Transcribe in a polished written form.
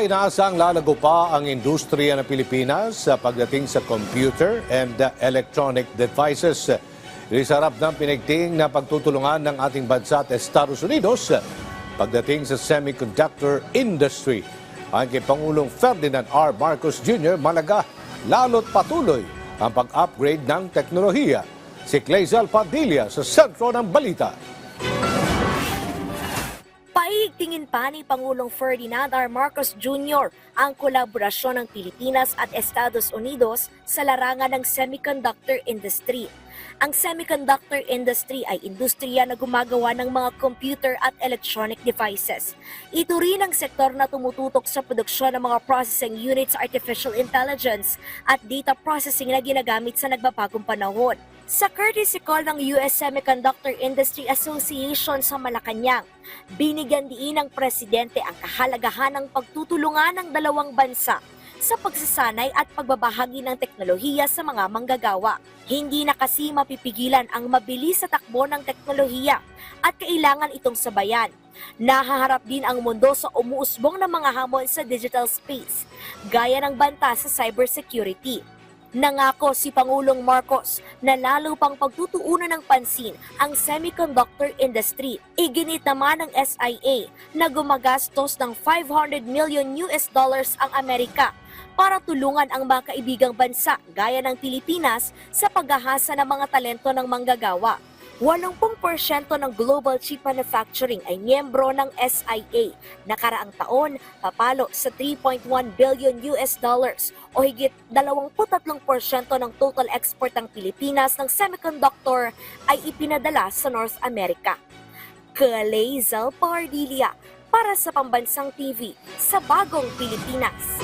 inaasang lalago pa ang industriya ng Pilipinas sa pagdating sa computer and electronic devices. Sa harap ng pinigting na pagtutulungan ng ating bansa at Estados Unidos pagdating sa semiconductor industry. Ang kay Pangulong Ferdinand R. Marcos Jr. malaga lalo't patuloy ang pag-upgrade ng teknolohiya. Si Clazel Padilla sa sentro ng balita. Paigtingin pa ni Pangulong Ferdinand R. Marcos Jr. ang kolaborasyon ng Pilipinas at Estados Unidos sa larangan ng semiconductor industry. Ang semiconductor industry ay industriya na gumagawa ng mga computer at electronic devices. Ito rin ang sektor na tumututok sa produksyon ng mga processing units, artificial intelligence at data processing na ginagamit sa nagbabagong panahon. Sa courtesy call ng US Semiconductor Industry Association sa Malacanang, binigyan diin ng presidente ang kahalagahan ng pagtutulungan ng dalawang bansa sa pagsasanay at pagbabahagi ng teknolohiya sa mga manggagawa. Hindi na kasi mapipigilan ang mabilis sa takbo ng teknolohiya at kailangan itong sabayan. Nahaharap din ang mundo sa umuusbong na mga hamon sa digital space, gaya ng banta sa cybersecurity. Nangako si Pangulong Marcos na lalo pang pagtutuunan ng pansin ang semiconductor industry. Iginit naman ng SIA na gumagastos ng $500 million ang Amerika para tulungan ang mga kaibigang bansa gaya ng Pilipinas sa paghahasa ng mga talento ng manggagawa. 80% ng global chip manufacturing ay miyembro ng SIA. Nakaraang taon, papalo sa $3.1 billion o higit 23% ng total export ng Pilipinas ng semiconductor ay ipinadala sa North America. Clazel Padilla para sa Pambansang TV sa Bagong Pilipinas.